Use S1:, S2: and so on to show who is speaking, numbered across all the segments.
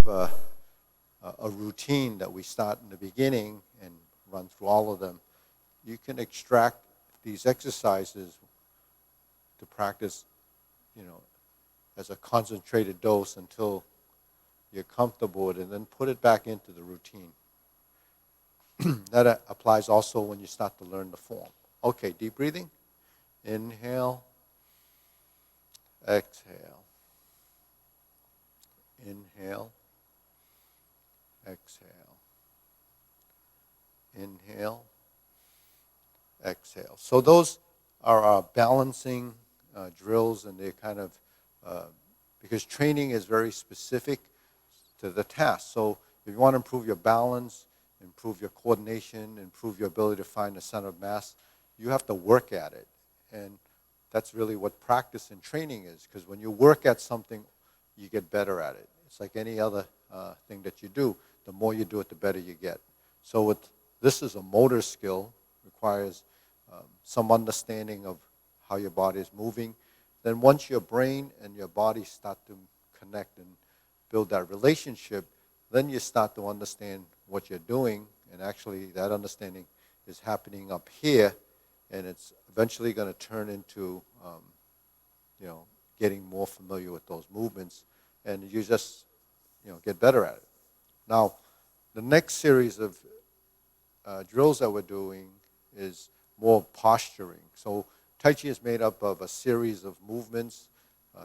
S1: have a routine that we start in the beginning and run through all of them. You can extract these exercises to practice, as a concentrated dose until you're comfortable with it, and then put it back into the routine. That applies also when you start to learn the form. Okay, deep breathing. Inhale. Exhale. Inhale. Exhale. Inhale. Exhale. So those are our balancing drills, and they're kind of, because training is very specific to the task. So if you want to improve your balance, improve your coordination, improve your ability to find the center of mass, you have to work at it. And that's really what practice and training is, because when you work at something, you get better at it. It's like any other thing that you do. The more you do it, the better you get. So this is a motor skill, requires some understanding of how your body is moving. Then once your brain and your body start to connect and build that relationship, then you start to understand what you're doing, and actually that understanding is happening up here, and it's eventually going to turn into, getting more familiar with those movements, and you just, get better at it. Now, the next series of drills that we're doing is more posturing. So Tai Chi is made up of a series of movements.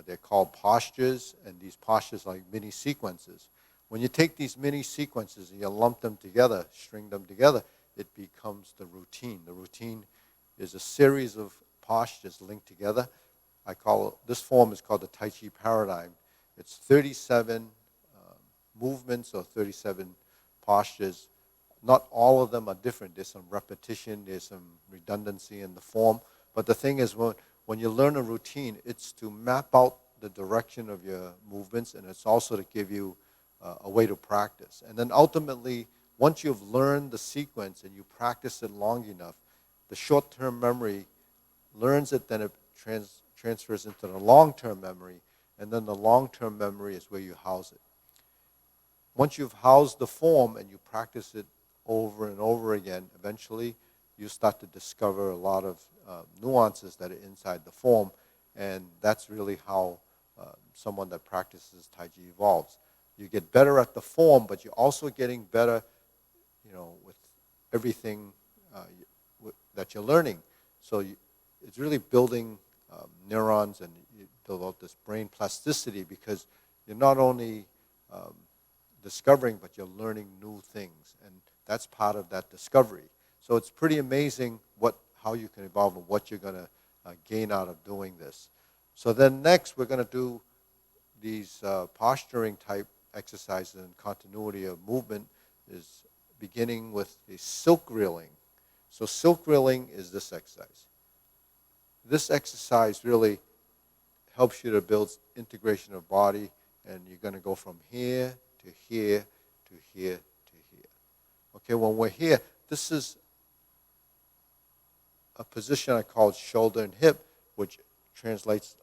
S1: They're called postures, and these postures are like mini sequences. When you take these mini sequences and you lump them together, string them together, it becomes the routine. The routine is a series of postures linked together. This form is called the Tai Chi Paradigm. It's 37 movements or 37 postures. Not all of them are different. There's some repetition, there's some redundancy in the form. But the thing is, when you learn a routine, it's to map out the direction of your movements, and it's also to give you a way to practice. And then ultimately, once you've learned the sequence and you practice it long enough, the short-term memory learns it, then it transfers into the long-term memory, and then the long-term memory is where you house it. Once you've housed the form and you practice it over and over again, eventually you start to discover a lot of nuances that are inside the form, and that's really how someone that practices Tai Chi evolves. You get better at the form, but you're also getting better, with everything that you're learning. So it's really building neurons, and you develop this brain plasticity, because you're not only discovering, but you're learning new things, and that's part of that discovery. So it's pretty amazing how you can evolve and what you're going to gain out of doing this. So then next we're going to do these posturing type exercises, and continuity of movement is beginning with the silk reeling. So silk reeling is this exercise. This exercise really helps you to build integration of body, and you're going to go from here to here to here to here. Okay, when we're here, this is a position I call shoulder and hip, which translates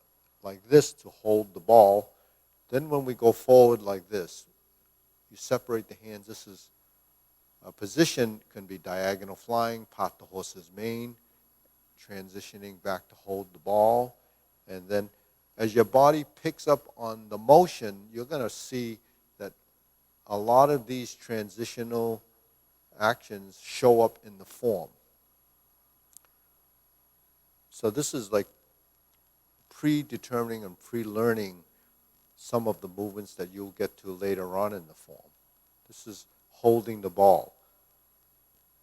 S1: like this to hold the ball. Then when we go forward like this, you separate the hands. This is a position, can be diagonal flying, pot the horse's mane, transitioning back to hold the ball. And then as your body picks up on the motion, you're going to see that a lot of these transitional actions show up in the form. So this is like predetermining and pre-learning some of the movements that you'll get to later on in the form. This is holding the ball.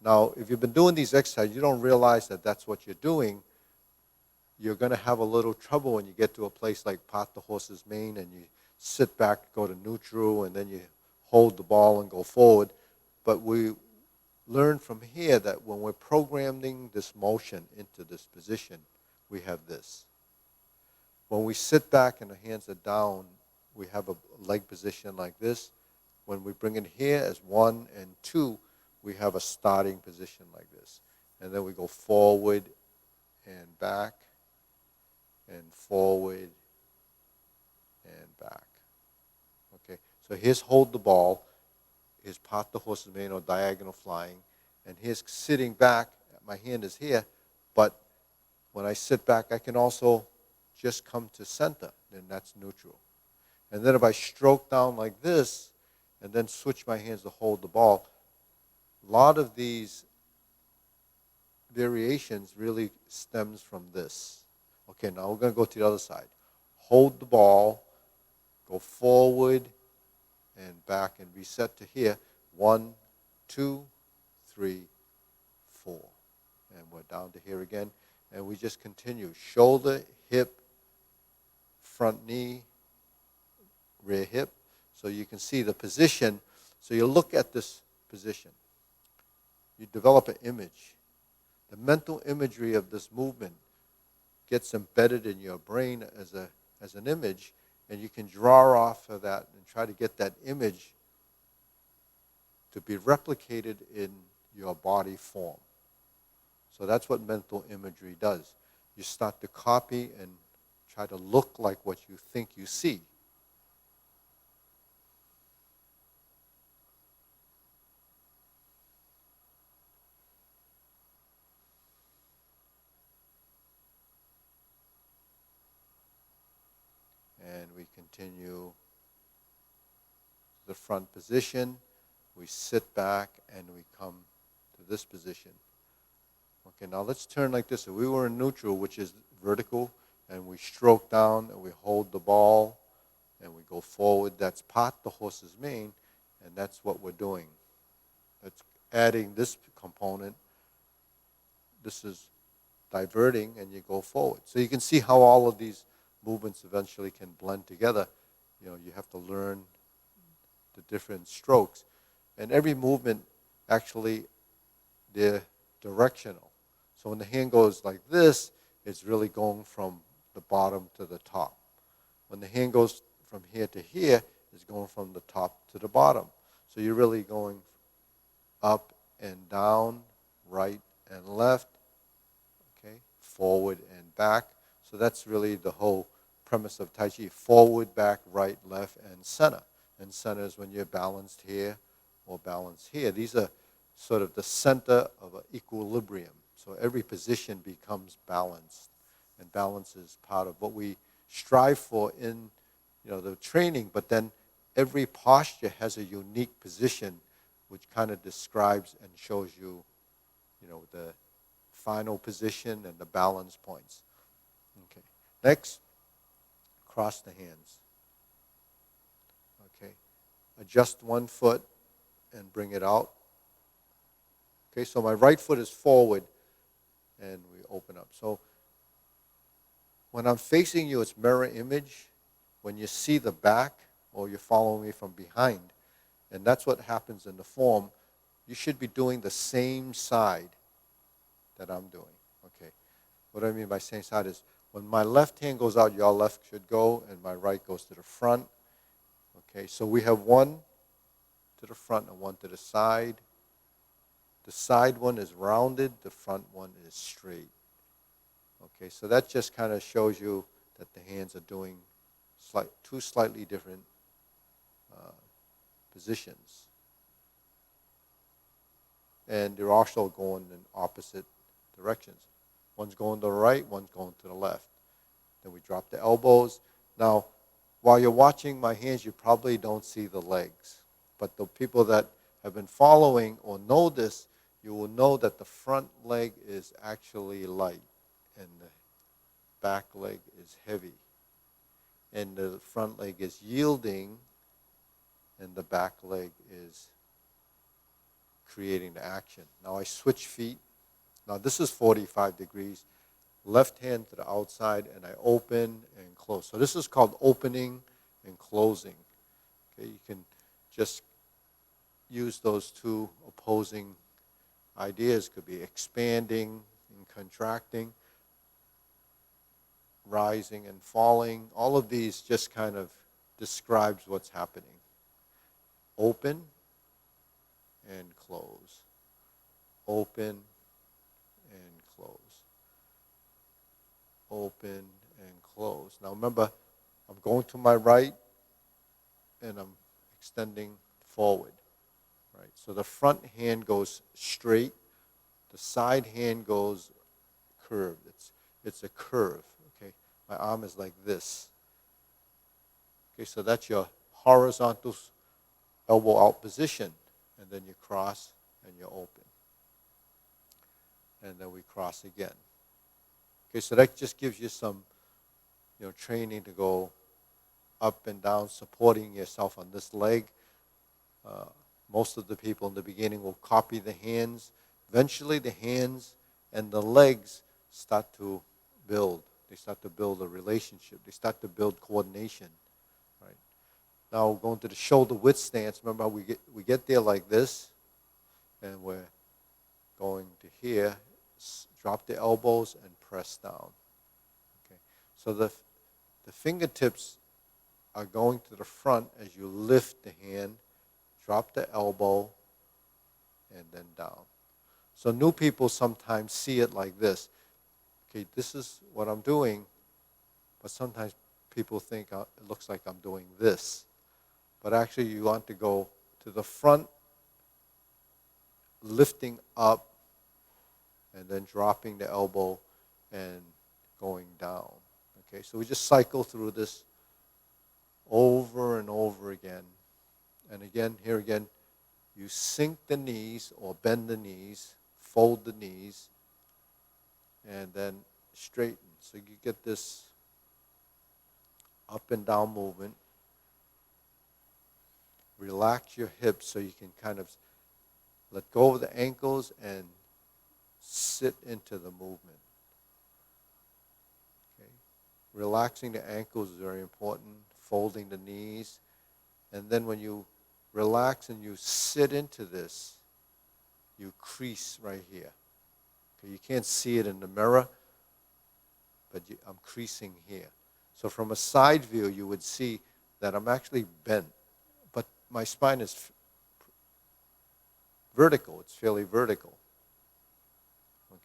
S1: Now, if you've been doing these exercises, you don't realize that that's what you're doing. You're going to have a little trouble when you get to a place like pot the horse's mane, and you sit back, go to neutral, and then you hold the ball and go forward. But we learn from here that when we're programming this motion into this position, we have this. When we sit back and the hands are down, we have a leg position like this. When we bring it here as 1 and 2, we have a starting position like this. And then we go forward and back, and forward and back. Okay, So here's hold the ball, here's part the horse's mane or diagonal flying, and here's sitting back, my hand is here, but when I sit back, I can also just come to center, and that's neutral. And then if I stroke down like this, and then switch my hands to hold the ball, a lot of these variations really stems from this. Okay, now we're going to go to the other side. Hold the ball, go forward and back and reset to here. 1, 2, 3, 4. And we're down to here again. And we just continue. Shoulder, hip, front knee, rear hip. So you can see the position. So you look at this position. You develop an image. The mental imagery of this movement gets embedded in your brain as an image, and you can draw off of that and try to get that image to be replicated in your body form. So that's what mental imagery does. You start to copy and try to look like what you think you see. And we continue to the front position. We sit back and we come to this position. Okay, now let's turn like this. If we were in neutral, which is vertical, and we stroke down and we hold the ball and we go forward, that's part the horse's mane, and that's what we're doing. That's adding this component. This is diverting, and you go forward. So you can see how all of these movements eventually can blend together. You have to learn the different strokes. And every movement, actually, they're directional. So when the hand goes like this, it's really going from the bottom to the top. When the hand goes from here to here, it's going from the top to the bottom. So you're really going up and down, right and left, okay, forward and back. So that's really the whole premise of Tai Chi. Forward, back, right, left, and center. And center is when you're balanced here or balanced here. These are sort of the center of an equilibrium. So every position becomes balanced. And balance is part of what we strive for in the training. But then every posture has a unique position which kind of describes and shows you, the final position and the balance points. Okay. Next, cross the hands. Okay. Adjust one foot and bring it out. Okay, so my right foot is forward and we open up. So when I'm facing you, it's mirror image. When you see the back or you're following me from behind, and that's what happens in the form, you should be doing the same side that I'm doing. Okay. What I mean by same side is when my left hand goes out, your left should go, and my right goes to the front. Okay, so we have one to the front and one to the side. The side one is rounded, the front one is straight. Okay, so that just kind of shows you that the hands are doing two slightly different positions. And they're also going in opposite directions. One's going to the right, one's going to the left. Then we drop the elbows. Now, while you're watching my hands, you probably don't see the legs. But the people that have been following or know this, you will know that the front leg is actually light and the back leg is heavy. And the front leg is yielding and the back leg is creating the action. Now I switch feet. Now this is 45 degrees. Left hand to the outside and I open and close. So this is called opening and closing. Okay, you can just use those two opposing ideas. Could be expanding and contracting, rising and falling. All of these just kind of describes what's happening. Open and close. Open and close. Open and close. Now remember, I'm going to my right and I'm extending forward. Right? So the front hand goes straight, the side hand goes curved. It's a curve. Okay, my arm is like this. Okay, so that's your horizontal elbow out position, and then you cross and you open, and then we cross again. Okay, so that just gives you some, training to go up and down, supporting yourself on this leg. Most of the people in the beginning will copy the hands. Eventually, the hands and the legs start to build. They start to build a relationship. They start to build coordination. Right? Now, going to the shoulder width stance. Remember how we get there like this, and we're going to here. Drop the elbows and press down. Okay, so the fingertips are going to the front as you lift the hand, drop the elbow, and then down. So new people sometimes see it like this. Okay, this is what I'm doing, but sometimes people think it looks like I'm doing this. But actually you want to go to the front, lifting up, and then dropping the elbow and going down. Okay, so we just cycle through this over and over again. And again, here again, you sink the knees or bend the knees, fold the knees, and then straighten. So you get this up and down movement. Relax your hips so you can kind of let go of the ankles and sit into the movement. Okay. Relaxing the ankles is very important, folding the knees. And then when you relax and you sit into this, you crease right here. Okay, you can't see it in the mirror, but I'm creasing here. So from a side view, you would see that I'm actually bent, but my spine is vertical. It's fairly vertical.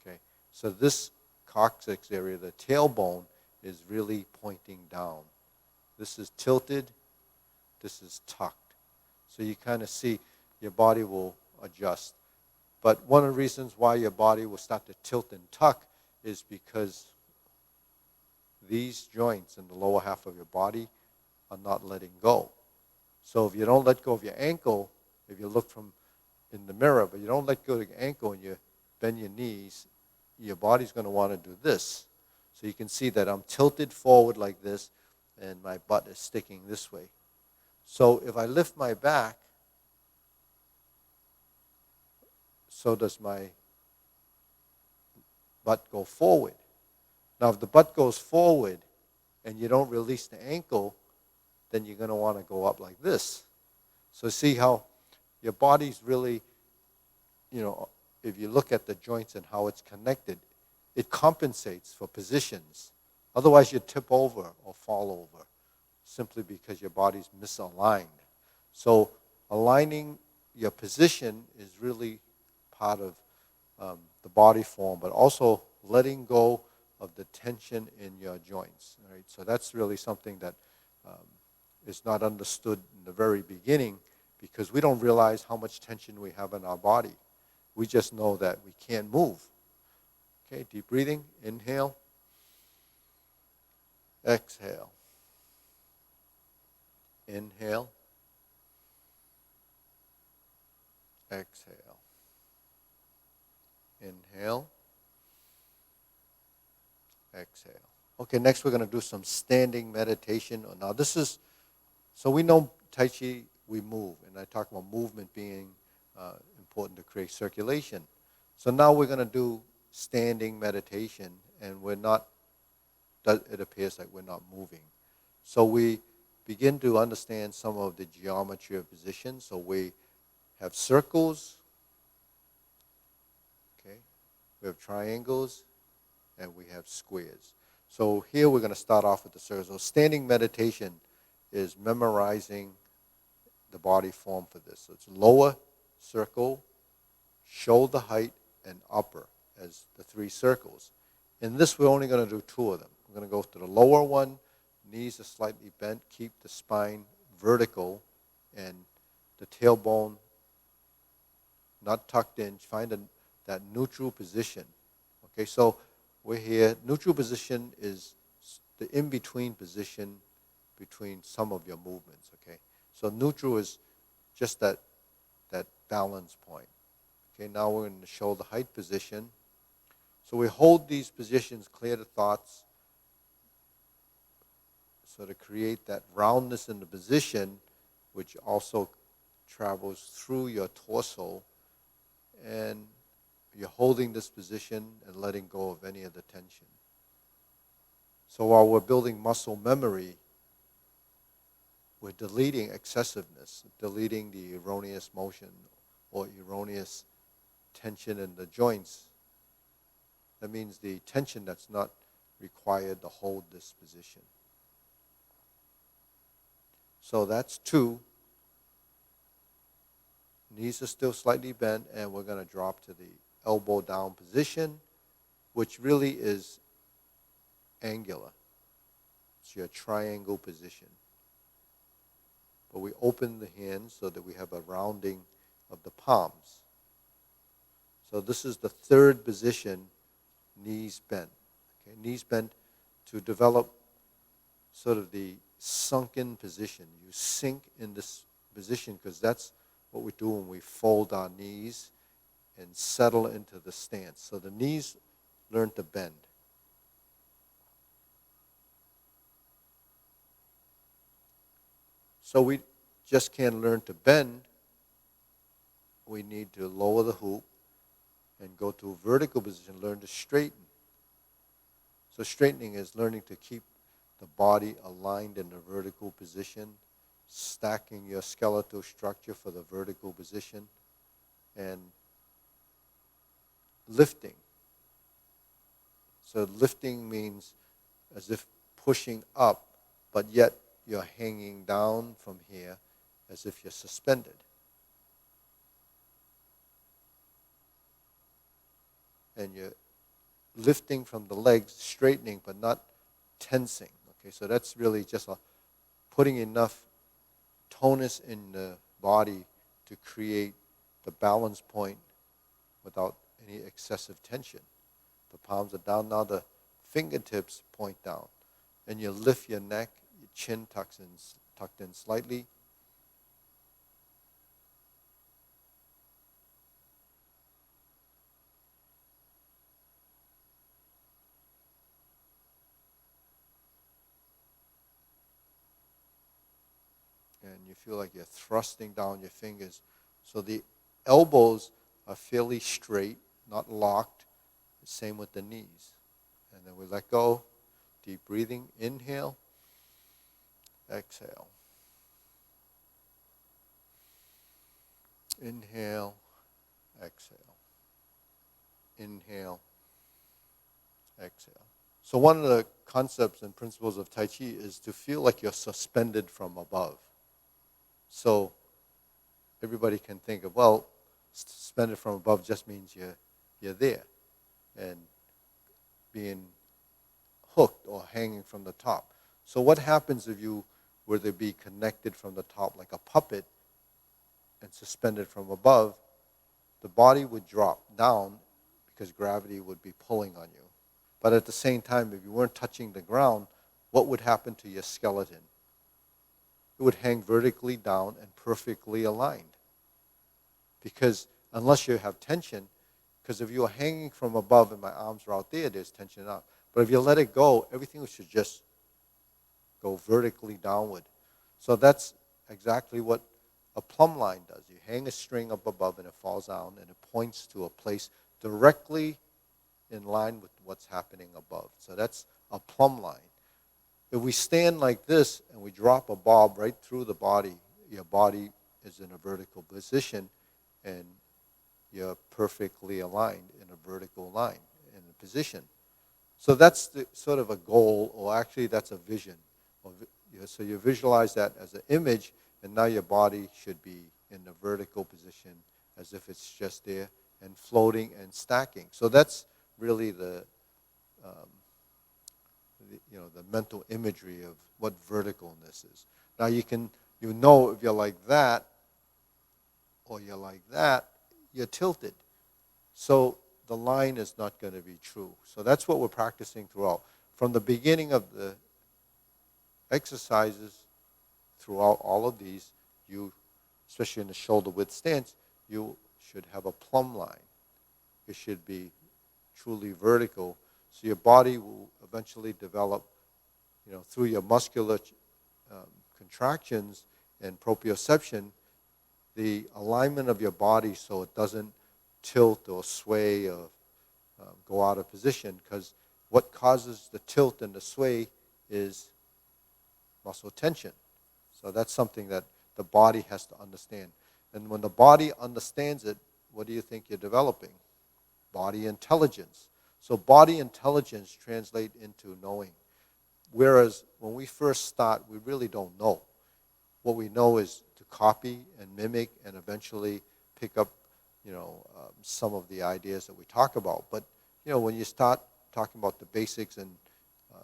S1: Okay, so this coccyx area, the tailbone, is really pointing down. This is tilted. This is tucked. So you kind of see your body will adjust. But one of the reasons why your body will start to tilt and tuck is because these joints in the lower half of your body are not letting go. So if you don't let go of your ankle, if you look from in the mirror, but you don't let go of your ankle and you bend your knees, your body's going to want to do this. So you can see that I'm tilted forward like this, and my butt is sticking this way. So if I lift my back, so does my butt go forward. Now, if the butt goes forward and you don't release the ankle, then you're going to want to go up like this. So see how your body's really, if you look at the joints and how it's connected, it compensates for positions. Otherwise, you tip over or fall over simply because your body's misaligned. So aligning your position is really part of the body form, but also letting go of the tension in your joints. Right? So that's really something that is not understood in the very beginning because we don't realize how much tension we have in our body. We just know that we can't move. Okay, deep breathing. Inhale. Exhale. Inhale. Exhale. Inhale. Exhale. Okay, next we're going to do some standing meditation. Now this is, so we know Tai Chi, we move, and I talk about movement being important to create circulation. So now we're going to do standing meditation, and it appears like we're not moving. So we begin to understand some of the geometry of position. So we have circles, okay, we have triangles, and we have squares. So here we're going to start off with the circles. So standing meditation is memorizing the body form for this. So it's lower circle, shoulder height, and upper as the three circles. In this, we're only going to do two of them. We're going to go to the lower one, knees are slightly bent, keep the spine vertical, and the tailbone not tucked in. Find that neutral position. Okay, so we're here. Neutral position is the in-between position between some of your movements. Okay, so neutral is just that balance point. Okay, now we're in the shoulder height position. So we hold these positions, clear the thoughts, so to create that roundness in the position, which also travels through your torso, and you're holding this position and letting go of any of the tension. So while we're building muscle memory, we're deleting excessiveness, deleting the erroneous motion or erroneous tension in the joints. That means the tension that's not required to hold this position. So that's 2. Knees are still slightly bent, and we're going to drop to the elbow down position, which really is angular. It's your triangle position. But we open the hands so that we have a rounding of the palms. So this is the 3rd position, knees bent. Okay, knees bent to develop sort of the sunken position. You sink in this position because that's what we do when we fold our knees and settle into the stance. So the knees learn to bend. So we just can't learn to bend. We need to lower the hoop and go to a vertical position, learn to straighten. So straightening is learning to keep the body aligned in a vertical position, stacking your skeletal structure for the vertical position, and lifting. So lifting means as if pushing up, but yet you're hanging down from here as if you're suspended. And you're lifting from the legs, straightening, but not tensing. Okay, so that's really just putting enough tonus in the body to create the balance point without any excessive tension. The palms are down. Now the fingertips point down. And you lift your neck, your chin tucked in slightly. And you feel like you're thrusting down your fingers. So the elbows are fairly straight, not locked. Same with the knees. And then we let go. Deep breathing. Inhale. Exhale. Inhale. Exhale. Inhale. Exhale. So one of the concepts and principles of Tai Chi is to feel like you're suspended from above. So everybody can think of, well, suspended from above just means you're there and being hooked or hanging from the top. So what happens if you were to be connected from the top like a puppet and suspended from above? The body would drop down because gravity would be pulling on you. But at the same time, if you weren't touching the ground, what would happen to your skeleton? It would hang vertically down and perfectly aligned. Because unless you have tension, because if you're hanging from above and my arms are out there, there's tension out. But if you let it go, everything should just go vertically downward. So that's exactly what a plumb line does. You hang a string up above and it falls down and it points to a place directly in line with what's happening above. So that's a plumb line. If we stand like this and we drop a bob right through the body, your body is in a vertical position and you're perfectly aligned in a vertical line, in a position. So that's sort of a goal, or actually that's a vision. So you visualize that as an image, and now your body should be in a vertical position as if it's just there and floating and stacking. So that's really the mental imagery of what verticalness is. Now you know if you're like that, or you're like that, you're tilted. So the line is not going to be true. So that's what we're practicing throughout. From the beginning of the exercises throughout all of these, you, especially in the shoulder width stance, you should have a plumb line. It should be truly vertical, so your body will eventually develop, through your muscular contractions and proprioception, the alignment of your body so it doesn't tilt or sway or go out of position, because what causes the tilt and the sway is muscle tension. So that's something that the body has to understand. And when the body understands it, what do you think you're developing? Body intelligence. So body intelligence translates into knowing. Whereas when we first start, we really don't know. What we know is to copy and mimic and eventually pick up, some of the ideas that we talk about. But, when you start talking about the basics and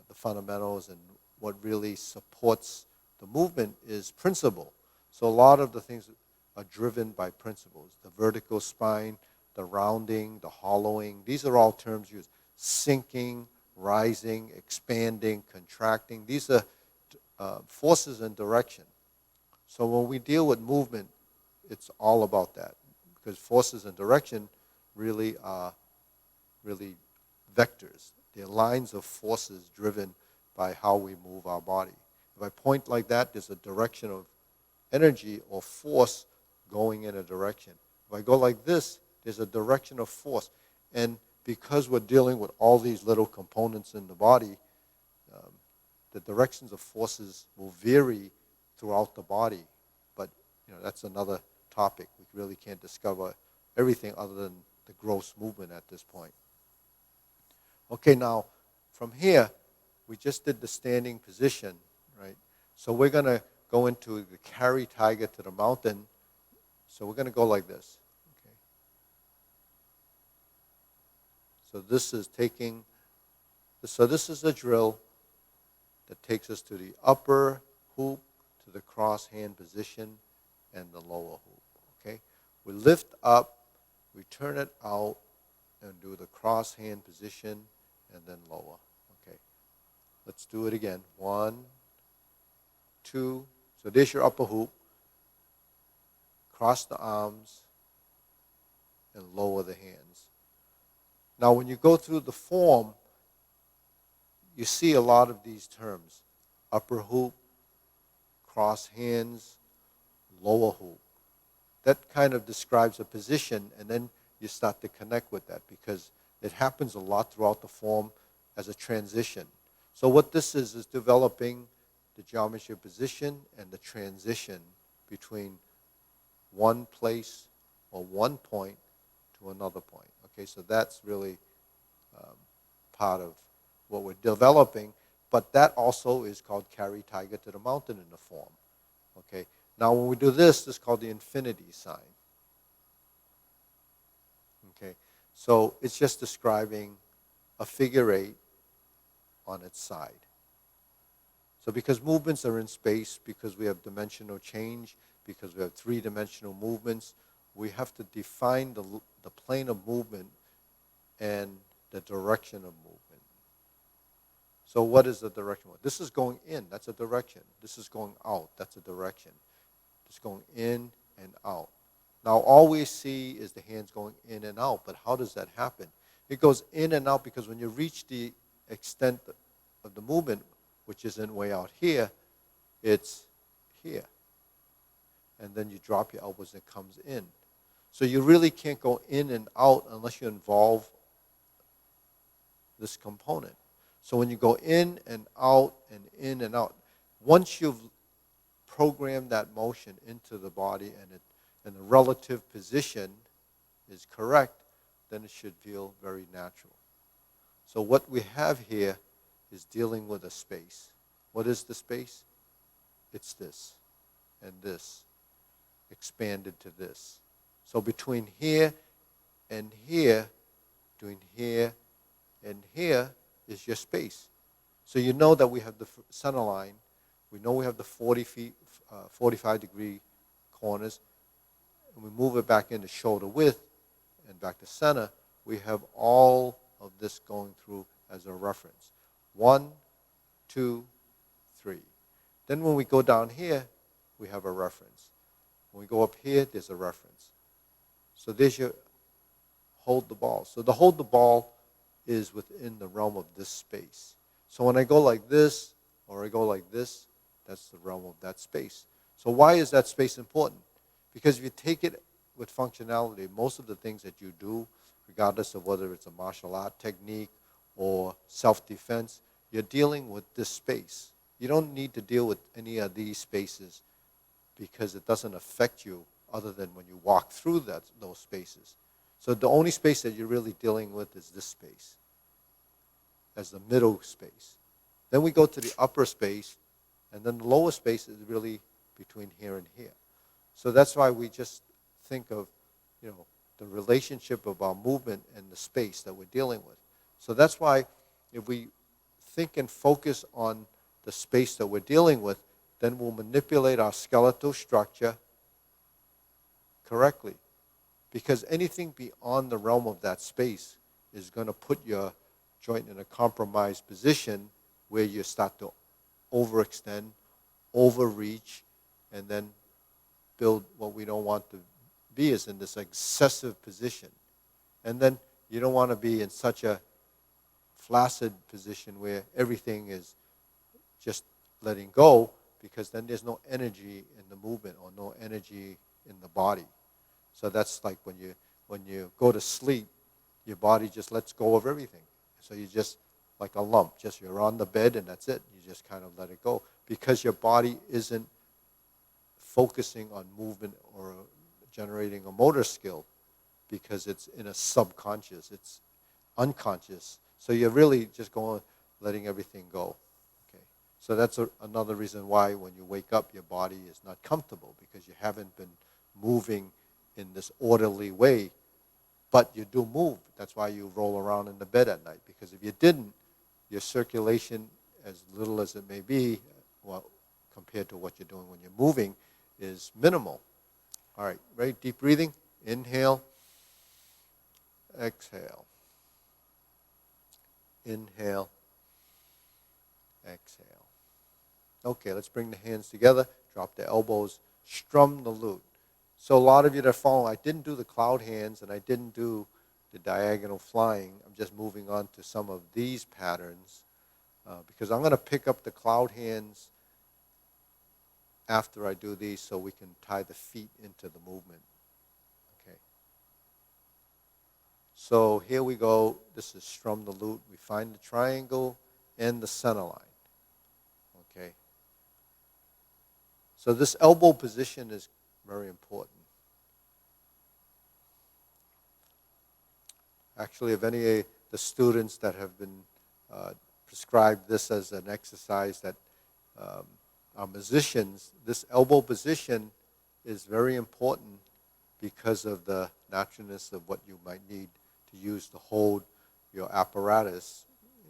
S1: the fundamentals and what really supports the movement is principle. So a lot of the things are driven by principles. The vertical spine, the rounding, the hollowing, these are all terms used. Sinking, rising, expanding, contracting. These are forces and direction. So when we deal with movement, it's all about that, because forces and direction really are vectors. They're lines of forces driven by how we move our body. If I point like that, there's a direction of energy or force going in a direction. If I go like this, there's a direction of force. And because we're dealing with all these little components in the body, the directions of forces will vary throughout the body. But that's another topic. We really can't discover everything other than the gross movement at this point. Okay, now from here, we just did the standing position, right? So we're going to go into the carry tiger to the mountain. So we're going to go like this. Okay. So this is a drill that takes us to the upper hoop, to the cross hand position, and the lower hoop. Okay. We lift up, we turn it out, and do the cross hand position, and then lower. Okay. Let's do it again. 1, 2. So there's your upper hoop. Cross the arms and lower the hands. Now when you go through the form, you see a lot of these terms. Upper hoop, cross hands, lower hoop. That kind of describes a position, and then you start to connect with that because it happens a lot throughout the form as a transition. So what this is developing the geometry of position and the transition between one place or one point to another point. Okay, so that's really part of what we're developing, but that also is called carry tiger to the mountain in the form. Okay, now when we do this is called the infinity sign. Okay, so it's just describing a figure 8 on its side. So because movements are in space, because we have dimensional change, because we have three-dimensional movements, we have to define the plane of movement and the direction of movement. So what is the direction? This is going in, that's a direction. This is going out, that's a direction. It's going in and out. Now all we see is the hands going in and out, but how does that happen? It goes in and out because when you reach the extent of the movement, which isn't way out here, it's here. And then you drop your elbows and it comes in. So you really can't go in and out unless you involve this component. So when you go in and out and in and out, once you've programmed that motion into the body and the relative position is correct, then it should feel very natural. So what we have here is dealing with a space. What is the space? It's this and this, expanded to this. So between here and here, between here and here is your space. So you know that we have the center line. We know we have the 45-degree corners. and we move it back into shoulder width and back to center, we have all of this going through as a reference. 1, 2, 3. Then when we go down here, we have a reference. When we go up here, there's a reference. So there's your hold the ball. So the hold the ball is within the realm of this space. So when I go like this, or I go like this, that's the realm of that space. So why is that space important? Because if you take it with functionality, most of the things that you do, regardless of whether it's a martial art technique or self-defense, you're dealing with this space. You don't need to deal with any of these spaces because it doesn't affect you other than when you walk through those spaces. So the only space that you're really dealing with is this space, as the middle space. Then we go to the upper space, and then the lower space is really between here and here. So that's why we just think of, the relationship of our movement and the space that we're dealing with. So that's why if we think and focus on the space that we're dealing with, then we'll manipulate our skeletal structure correctly. Because anything beyond the realm of that space is going to put your joint in a compromised position where you start to overextend, overreach, and then build what we don't want to be, is in this excessive position. And then you don't want to be in such a flaccid position where everything is just letting go, because then there's no energy in the movement or no energy in the body. So that's like when you go to sleep, your body just lets go of everything. So you just, like a lump, just you're on the bed and that's it. You just kind of let it go because your body isn't focusing on movement or generating a motor skill, because it's in a subconscious, it's unconscious. So you're really just going, letting everything go. Okay. So that's another reason why when you wake up, your body is not comfortable, because you haven't been moving in this orderly way, but you do move. That's why you roll around in the bed at night, because if you didn't, your circulation, as little as it may be, well, compared to what you're doing when you're moving, is minimal. All right, ready? Deep breathing. Inhale. Exhale. Inhale. Exhale. Okay, let's bring the hands together. Drop the elbows. Strum the lute. So a lot of you that are following, I didn't do the cloud hands and I didn't do the diagonal flying. I'm just moving on to some of these patterns because I'm going to pick up the cloud hands after I do these so we can tie the feet into the movement. Okay. So here we go. This is strum the lute. We find the triangle and the center line. Okay. So this elbow position is very important. Actually, if any of the students that have been prescribed this as an exercise that are musicians, this elbow position is very important because of the naturalness of what you might need to use to hold your apparatus.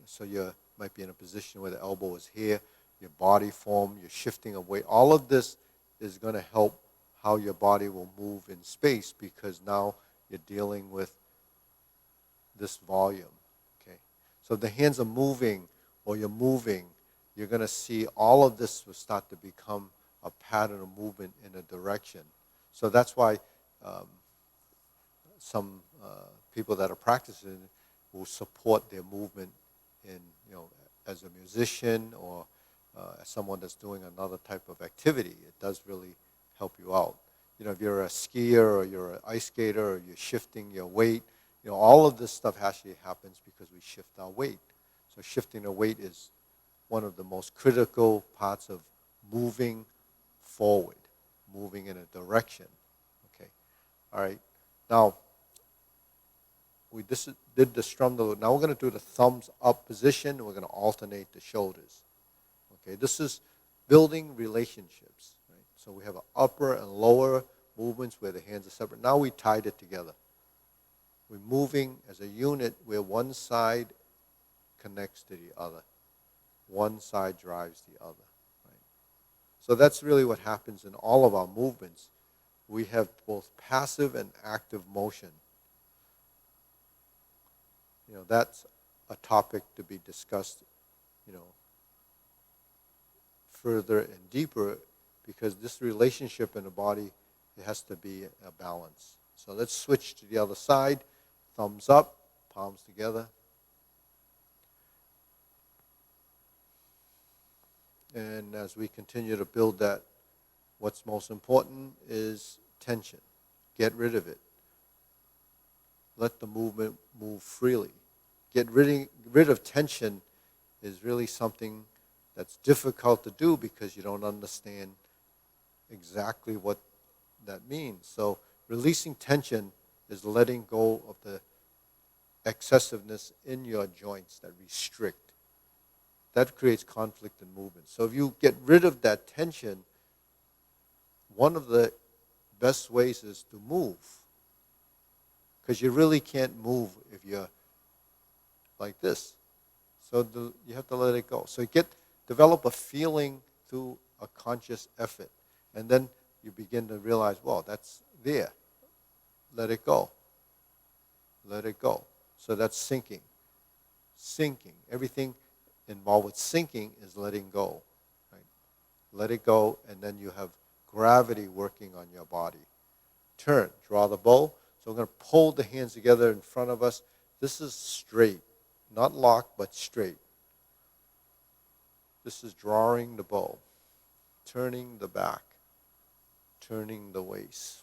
S1: So you might be in a position where the elbow is here, your body form, you're shifting of weight. All of this is going to help how your body will move in space, because now you're dealing with this volume. Okay. So if the hands are moving or you're moving, you're going to see all of this will start to become a pattern of movement in a direction. So that's why some people that are practicing will support their movement in, as a musician or as someone that's doing another type of activity. It does really help you out. If you're a skier or you're an ice skater or you're shifting your weight, all of this stuff actually happens because we shift our weight. So shifting the weight is one of the most critical parts of moving forward, moving in a direction. Okay, all right. Now, we did the strum the lute. Now we're going to do the thumbs up position. We're going to alternate the shoulders. Okay, this is building relationships. Right? So we have an upper and lower movements where the hands are separate. Now we tied it together. We're moving as a unit where one side connects to the other. One side drives the other. Right? So that's really what happens in all of our movements. we have both passive and active motion. That's a topic to be discussed, you know, further and deeper, because this relationship in the body, it has to be a balance. So let's switch to the other side. Thumbs up, palms together. And as we continue to build that, what's most important is tension. Get rid of it. Let the movement move freely. Get rid of tension is really something that's difficult to do because you don't understand exactly what that means. So releasing tension is letting go of the excessiveness in your joints that restrict. That creates conflict in movement. So if you get rid of that tension, one of the best ways is to move. Because you really can't move if you're like this. So you have to let it go. So develop a feeling through a conscious effort. And then you begin to realize, well, that's there. Let it go. Let it go. So that's sinking. Sinking. Everything involved with sinking is letting go. Right? Let it go, and then you have gravity working on your body. Turn. Draw the bow. So we're going to pull the hands together in front of us. This is straight. Not locked, but straight. This is drawing the bow. Turning the back. Turning the waist.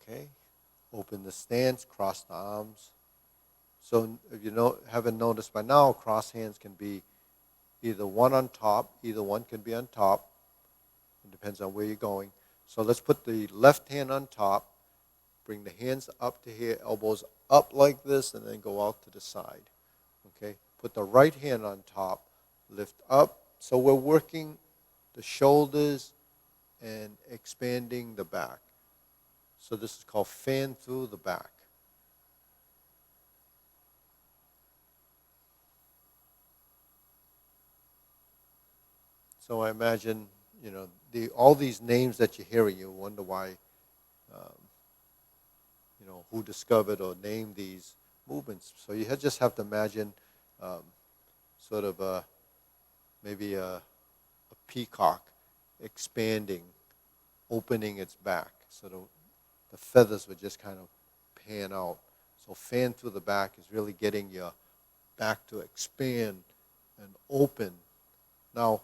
S1: Okay. Open the stance, cross the arms. So if you haven't noticed by now, cross hands can be either one on top, either one can be on top. It depends on where you're going. So let's put the left hand on top, bring the hands up to here, elbows up like this, and then go out to the side. Okay? Put the right hand on top, lift up. So we're working the shoulders and expanding the back. So this is called fan through the back. So I imagine, all these names that you're hearing, you wonder why, um, who discovered or named these movements. So you just have to imagine sort of maybe a peacock expanding, opening its back. So the feathers would just kind of pan out. So fan through the back is really getting your back to expand and open. Now,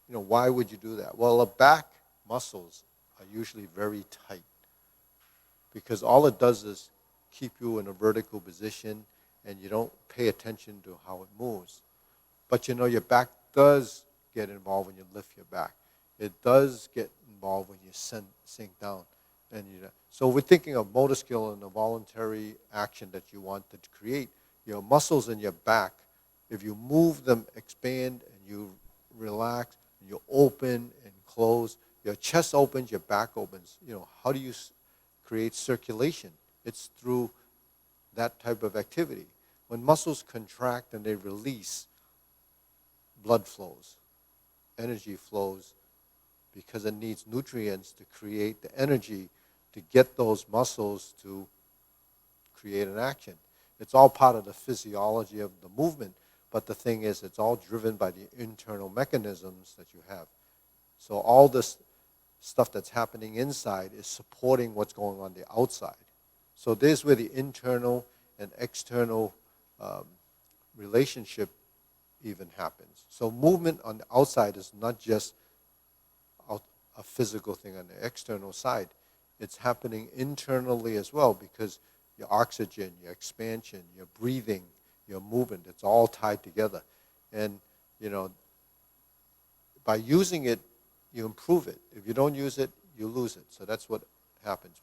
S1: why would you do that? Well, the back muscles are usually very tight because all it does is keep you in a vertical position and you don't pay attention to how it moves. But your back does get involved when you lift your back. It does get involved when you sink down. So we're thinking of motor skill and a voluntary action that you want to create. Your muscles in your back, if you move them, expand, and you relax, you open and close, your chest opens, your back opens. How do you create circulation? It's through that type of activity. When muscles contract and they release, blood flows, energy flows, because it needs nutrients to create the energy to get those muscles to create an action. It's all part of the physiology of the movement, but the thing is, it's all driven by the internal mechanisms that you have. So all this stuff that's happening inside is supporting what's going on the outside. So there's where the internal and external relationship even happens. So movement on the outside is not just a physical thing on the external side. It's happening internally as well, because your oxygen, your expansion, your breathing, your movement, it's all tied together. And, by using it, you improve it. If you don't use it, you lose it. So that's what happens,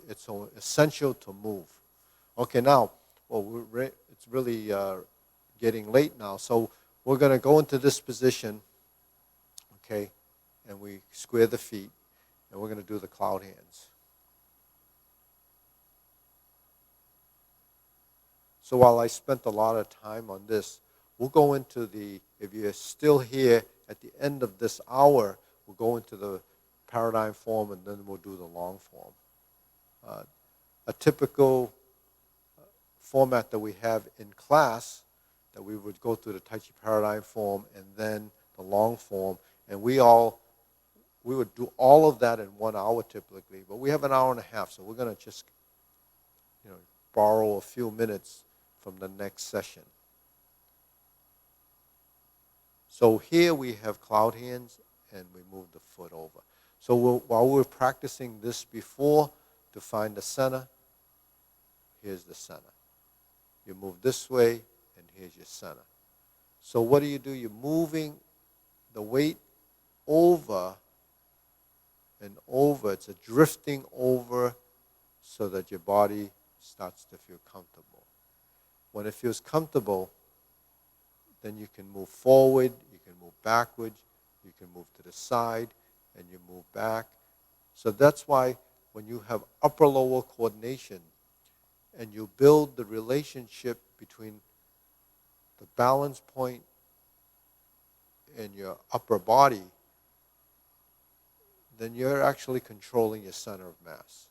S1: it's so essential to move. Okay, now, it's really getting late now, so we're going to go into this position, okay, and we square the feet, and we're going to do the cloud hands. So while I spent a lot of time on this, we'll go into if you're still here at the end of this hour, we'll go into the paradigm form, and then we'll do the long form. A typical format that we have in class, that we would go through the Tai Chi Paradigm form and then the long form, and we would do all of that in 1 hour typically, but we have an hour and a half, so we're going to just borrow a few minutes from the next session. So here we have cloud hands, and we move the foot over. So while we're practicing this before, to find the center, here's the center. You move this way, and here's your center. So what do? You're moving the weight over and over. It's a drifting over so that your body starts to feel comfortable. When it feels comfortable, then you can move forward, you can move backwards, you can move to the side, and you move back. So that's why when you have upper-lower coordination and you build the relationship between the balance point and your upper body, then you're actually controlling your center of mass.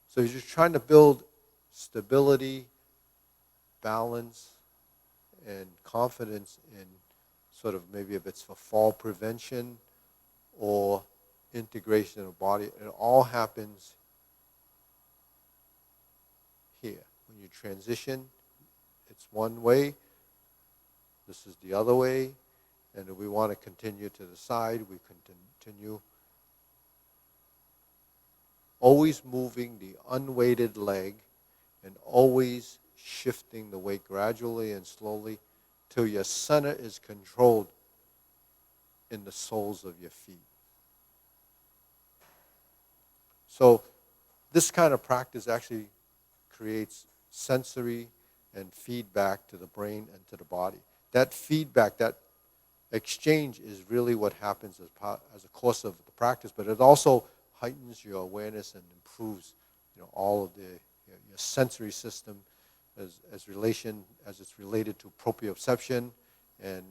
S1: So you're just trying to build stability, balance, and confidence in sort of, maybe if it's for fall prevention or integration of body. It all happens here. When you transition, it's one way. This is the other way. And if we want to continue to the side, we can continue. Always moving the unweighted leg and always shifting the weight gradually and slowly till your center is controlled in the soles of your feet. So this kind of practice actually creates sensory and feedback to the brain and to the body. That feedback, that exchange is really what happens as a course of the practice, but it also heightens your awareness and improves all of your sensory system as it's related to proprioception and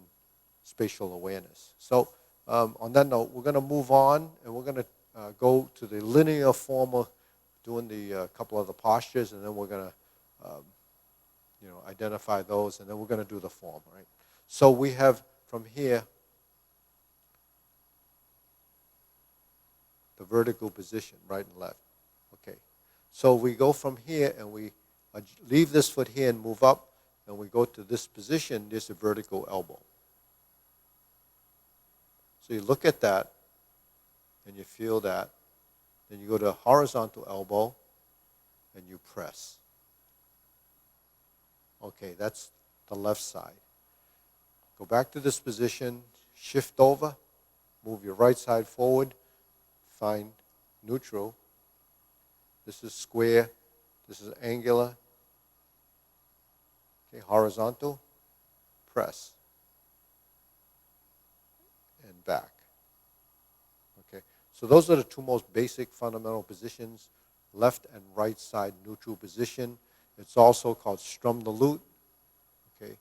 S1: spatial awareness. So on that note, we're going to move on, and we're going to go to the linear form of doing the couple of the postures, and then we're going to identify those, and then we're going to do the form, right? So we have from here the vertical position, right and left. Okay. So we go from here, and we leave this foot here and move up, and we go to this position. There's a vertical elbow. So you look at that, and you feel that. Then you go to horizontal elbow, and you press. Okay, that's the left side. Go back to this position, shift over, move your right side forward, find neutral. This is square, this is angular. Okay, horizontal, press, and back. Okay, so those are the two most basic fundamental positions, left and right side neutral position. It's also called strum the lute. Okay,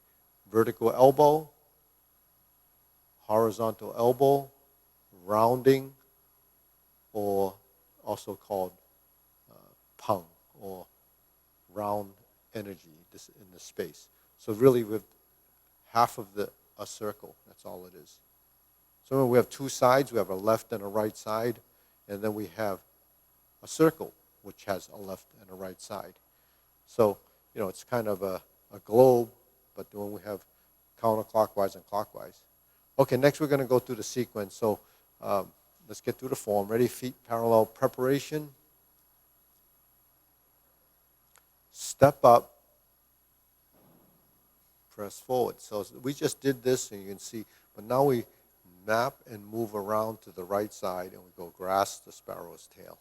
S1: vertical elbow, horizontal elbow, rounding, or also called pung, or round energy in the space. So really with half of a circle, that's all it is. So we have two sides, we have a left and a right side, and then we have a circle, which has a left and a right side. So, it's kind of a globe, but when we have counterclockwise and clockwise. Okay, next we're going to go through the sequence. So let's get through the form. Ready, feet parallel, preparation. Step up, press forward. So we just did this, and you can see, but now we map and move around to the right side, and we go grasp the sparrow's tail.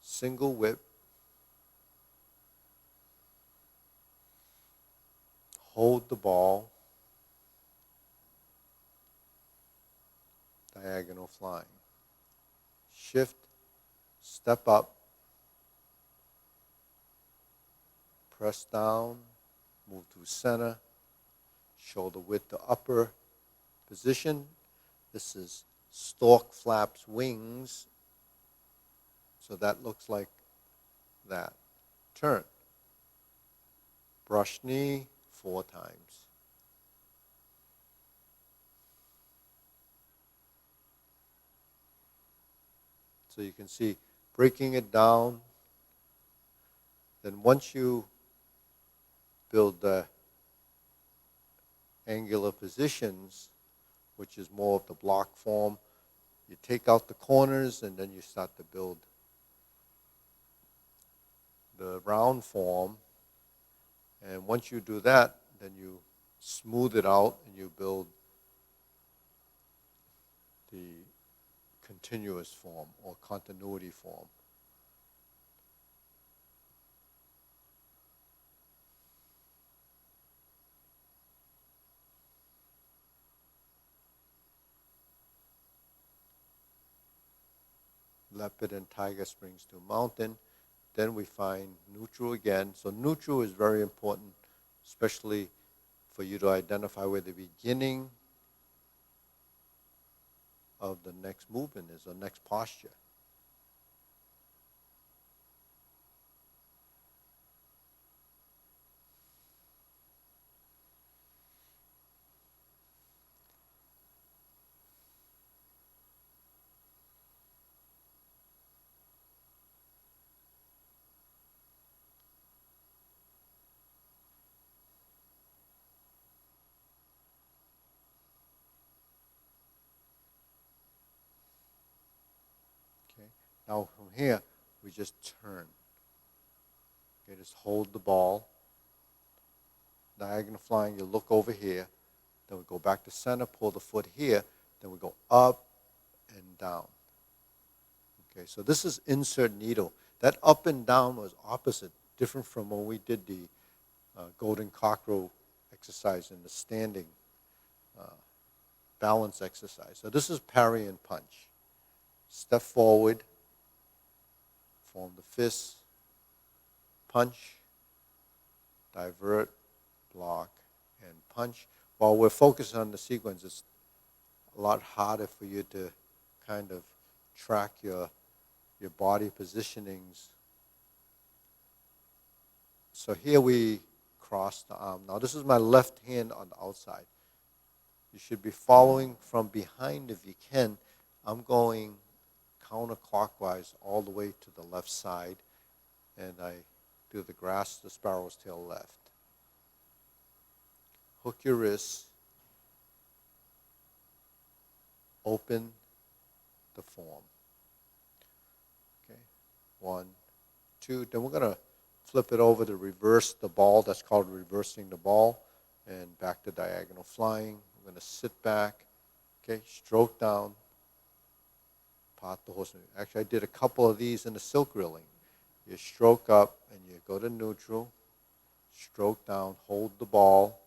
S1: Single whip. Hold the ball. Diagonal flying. Shift, step up, press down, move to center, shoulder width to upper position. This is stork flaps wings, so that looks like that. Turn. Brush knee 4 times. So you can see, breaking it down, then once you build the angular positions, which is more of the block form, you take out the corners and then you start to build the round form. And once you do that, then you smooth it out and you build the continuous form or continuity form. Leopard and tiger springs to mountain. Then we find neutral again. So neutral is very important, especially for you to identify where the beginning of the next movement is, or next posture. Okay. Now from here, we just turn. Okay, just hold the ball. Diagonal flying, you look over here. Then we go back to center, pull the foot here. Then we go up and down. Okay, so this is insert needle. That up and down was opposite, different from when we did the golden cockroach exercise in the standing balance exercise. So this is parry and punch. Step forward, form the fist, punch, divert, block, and punch. While we're focused on the sequence, it's a lot harder for you to kind of track your body positionings. So here we cross the arm. Now this is my left hand on the outside. You should be following from behind if you can. I'm going counterclockwise all the way to the left side, and I do the grasp the sparrow's tail left. Hook your wrists, open the form. Okay, 1, 2. Then we're going to flip it over to reverse the ball. That's called reversing the ball. And back to diagonal flying. We're going to sit back. Okay, stroke down. Part the horse. Actually, I did a couple of these in the silk reeling. You stroke up and you go to neutral. Stroke down, hold the ball,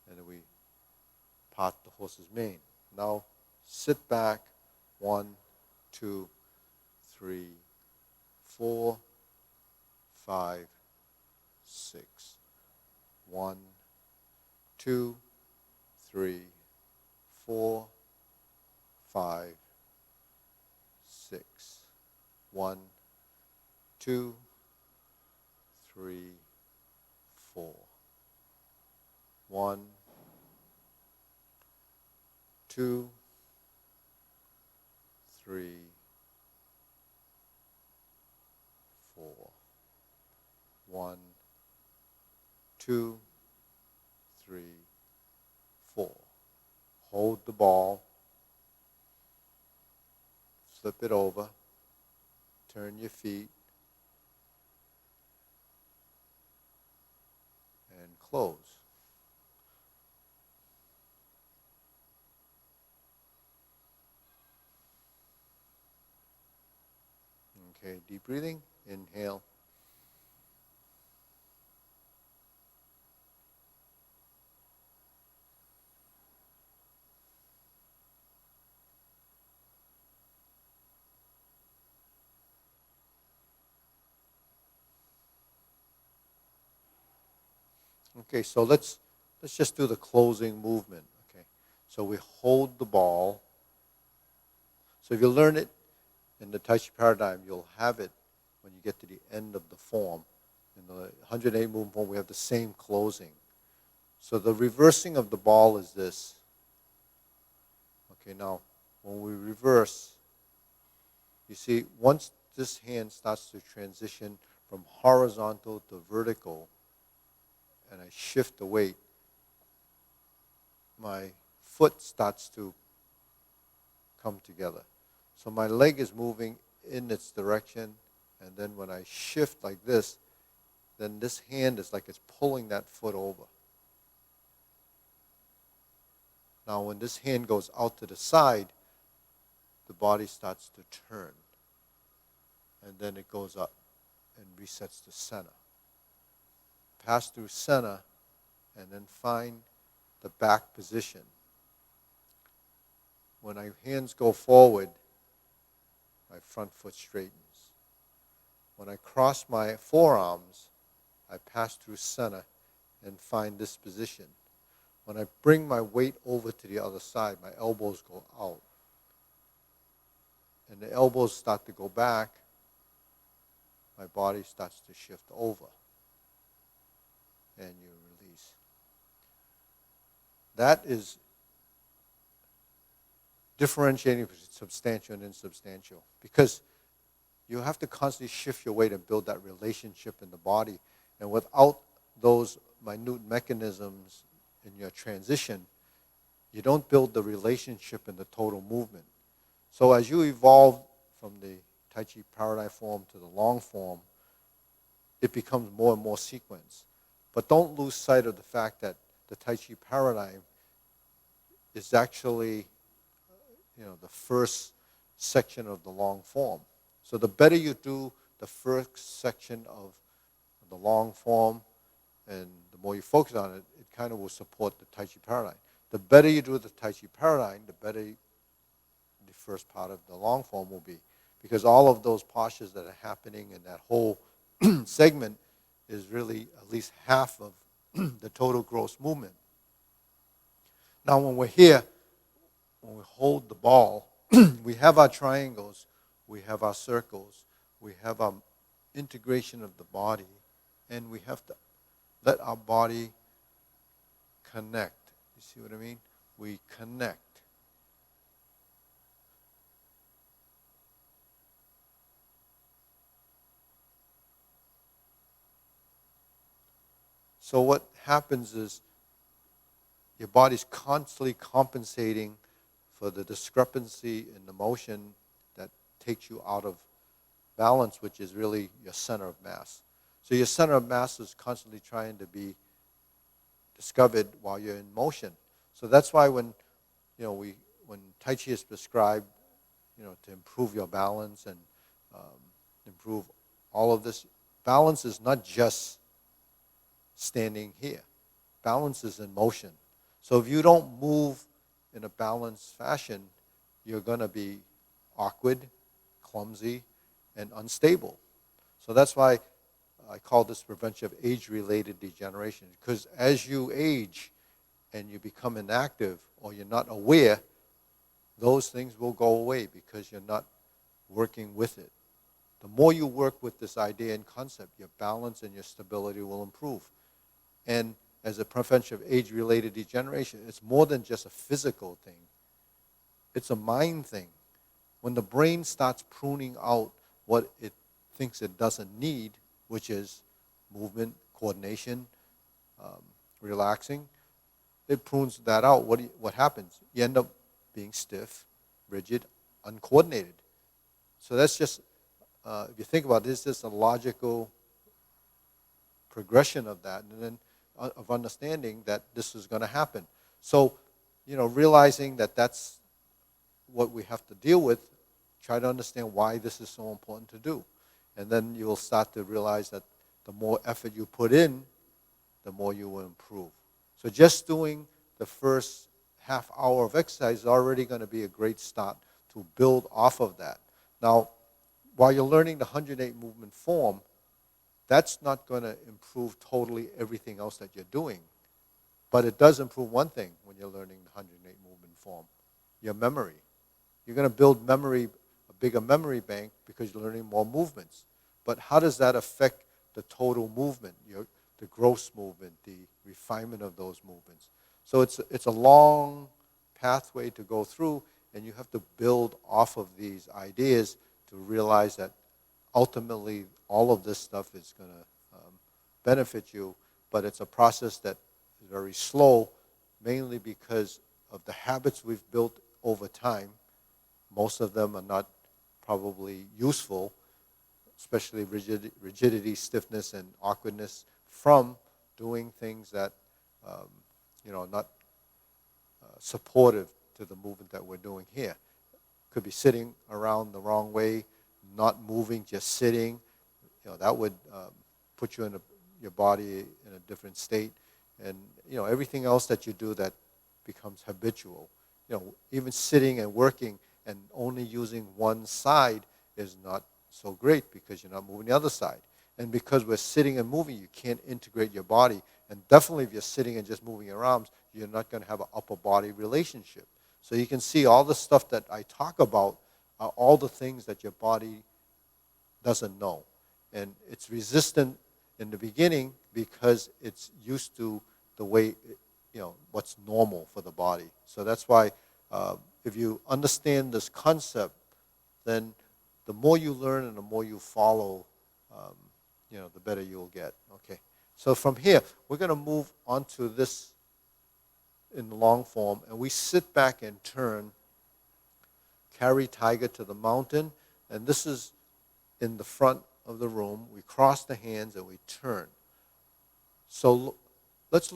S1: and then we part the horse's mane. Now, sit back. 1, 2, 3, 4, 5, 6. 1, 2, 3, 4, 5, 6. 1, 2, 3, 4. 1, 2, 3, 4. 1, 2, 3, 4. hold the ball, flip it over, turn your feet, and close. Okay, deep breathing, inhale. Okay, so let's just do the closing movement. Okay, so we hold the ball. So if you learn it in the Tai Chi Paradigm, you'll have it when you get to the end of the form. In the 108 movement form, we have the same closing. So the reversing of the ball is this. Okay, now when we reverse, you see, once this hand starts to transition from horizontal to vertical, and I shift the weight, my foot starts to come together. So my leg is moving in its direction, and then when I shift like this, then this hand is like it's pulling that foot over. Now when this hand goes out to the side, the body starts to turn. And then it goes up and resets to center. Pass through center, and then find the back position. When my hands go forward, my front foot straightens. When I cross my forearms, I pass through center and find this position. When I bring my weight over to the other side, my elbows go out. And the elbows start to go back, my body starts to shift over. And you release. That is differentiating between substantial and insubstantial. Because you have to constantly shift your weight and build that relationship in the body. And without those minute mechanisms in your transition, you don't build the relationship in the total movement. So as you evolve from the Tai Chi Paradigm form to the long form, it becomes more and more sequenced. But don't lose sight of the fact that the Tai Chi Paradigm is actually, the first section of the long form. So the better you do the first section of the long form, and the more you focus on it, it kind of will support the Tai Chi Paradigm. The better you do the Tai Chi Paradigm, the better the first part of the long form will be. Because all of those postures that are happening in that whole segment is really at least half of the total gross movement. Now when we're here, when we hold the ball, we have our triangles, we have our circles, we have our integration of the body, and we have to let our body connect. You see what I mean? We connect. So what happens is your body's constantly compensating for the discrepancy in the motion that takes you out of balance, which is really your center of mass. So your center of mass is constantly trying to be discovered while you're in motion. So that's why when Tai Chi is prescribed, to improve your balance and improve all of this, balance is not just standing here. Balance is in motion. So if you don't move in a balanced fashion, you're going to be awkward, clumsy, and unstable. So that's why I call this prevention of age-related degeneration. Because as you age and you become inactive or you're not aware, those things will go away because you're not working with it. The more you work with this idea and concept, your balance and your stability will improve. And as a prevention of age-related degeneration, it's more than just a physical thing. It's a mind thing. When the brain starts pruning out what it thinks it doesn't need, which is movement, coordination, relaxing, it prunes that out, what happens? You end up being stiff, rigid, uncoordinated. So that's just, if you think about this, just a logical progression of that, and then of understanding that this is going to happen. So, realizing that that's what we have to deal with, try to understand why this is so important to do. And then you will start to realize that the more effort you put in, the more you will improve. So just doing the first half hour of exercise is already going to be a great start to build off of that. Now, while you're learning the 108 movement form, that's not going to improve totally everything else that you're doing. But it does improve one thing when you're learning the 108 movement form, your memory. You're going to build memory, a bigger memory bank, because you're learning more movements. But how does that affect the total movement, the gross movement, the refinement of those movements? So it's a long pathway to go through, and you have to build off of these ideas to realize that ultimately all of this stuff is going to benefit you, but it's a process that is very slow, mainly because of the habits we've built over time. Most of them are not probably useful, especially rigidity, stiffness, and awkwardness from doing things that are not supportive to the movement that we're doing here. Could be sitting around the wrong way, not moving, just sitting. That would put you in your body in a different state. And everything else that you do that becomes habitual. Even sitting and working and only using one side is not so great, because you're not moving the other side. And because we're sitting and moving, you can't integrate your body. And definitely if you're sitting and just moving your arms, you're not going to have an upper body relationship. So you can see all the stuff that I talk about are all the things that your body doesn't know. And it's resistant in the beginning because it's used to the way, what's normal for the body. So that's why if you understand this concept, then the more you learn and the more you follow, the better you'll get. Okay. So from here, we're going to move on to this in the long form, and we sit back and turn, carry tiger to the mountain, and this is in the front of the room. We cross the hands and we turn. So let's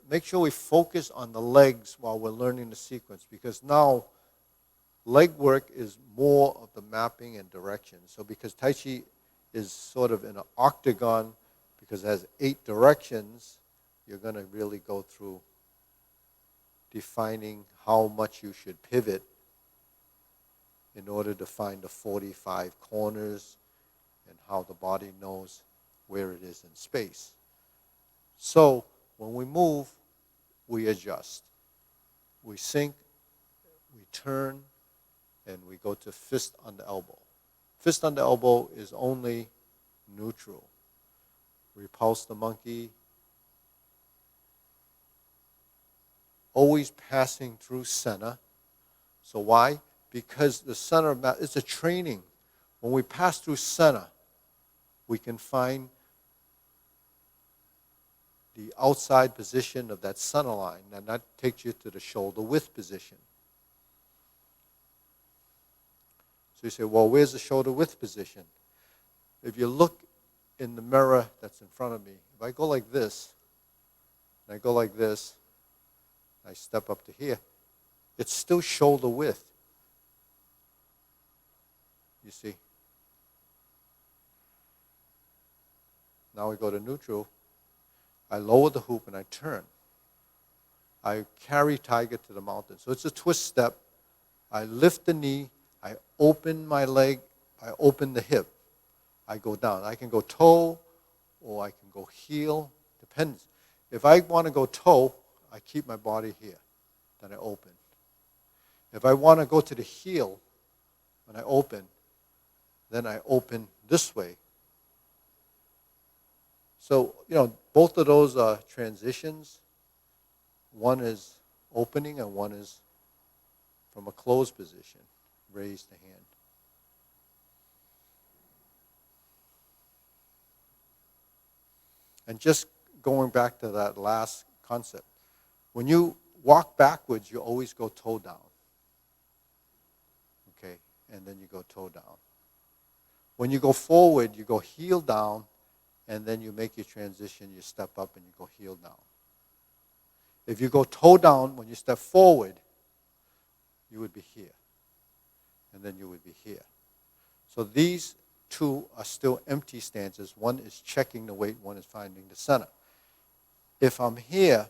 S1: make sure we focus on the legs while we're learning the sequence, because now leg work is more of the mapping and direction. So because Tai Chi is sort of in an octagon, because it has 8 directions, you're going to really go through defining how much you should pivot in order to find the 45 corners and how the body knows where it is in space. So when we move, we adjust. We sink, we turn, and we go to fist on the elbow. Fist on the elbow is only neutral. Repulse the monkey. Always passing through center. So why? Because the center, it's a training. When we pass through center, we can find the outside position of that center line, and that takes you to the shoulder width position. So you say, well, where's the shoulder width position? If you look in the mirror that's in front of me, if I go like this, and I go like this, I step up to here, it's still shoulder width. You see? Now we go to neutral. I lower the hoop and I turn. I carry tiger to the mountain. So it's a twist step. I lift the knee. I open my leg. I open the hip. I go down. I can go toe or I can go heel. Depends. If I want to go toe, I keep my body here. Then I open. If I want to go to the heel, when I open, then I open this way. So, both of those are transitions. One is opening and one is from a closed position. Raise the hand. And just going back to that last concept, when you walk backwards, you always go toe down. Okay, and then you go toe down. When you go forward, you go heel down, and then you make your transition, you step up and you go heel down. If you go toe down, when you step forward, you would be here. And then you would be here. So these two are still empty stances. One is checking the weight, one is finding the center. If I'm here,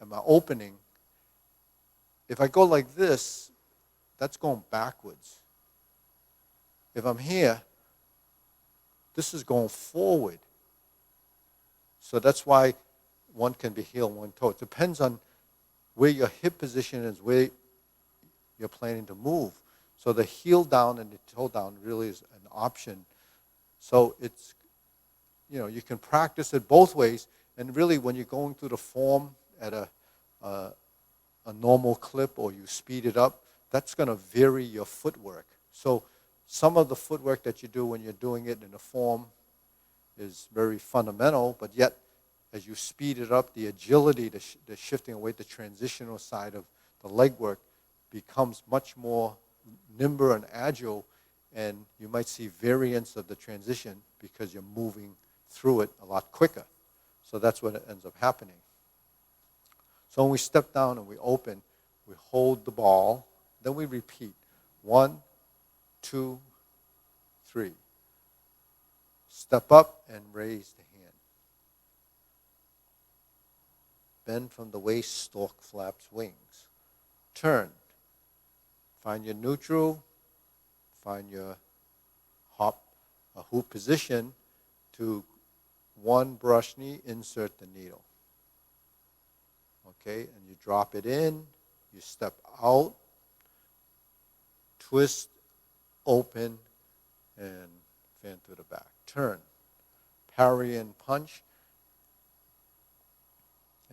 S1: at my opening, if I go like this, that's going backwards. If I'm here, this is going forward. So that's why one can be heel, one toe. It depends on where your hip position is, where you're planning to move. So the heel down and the toe down really is an option. So it's, you can practice it both ways. And really, when you're going through the form at a normal clip or you speed it up, that's going to vary your footwork. So some of the footwork that you do when you're doing it in a form is very fundamental, but yet as you speed it up, the agility, the shifting away, the transitional side of the leg work becomes much more nimble and agile, and you might see variants of the transition because you're moving through it a lot quicker. So that's what ends up happening. So when we step down and we open, we hold the ball, then we repeat. 1, 2, 3. Step up and raise the hand. Bend from the waist, stork flaps wings. Turn. Find your neutral, find your hop, a hoop position to one brush knee, insert the needle. Okay, and you drop it in, you step out, twist, open, and fan through the back. Turn, parry and punch,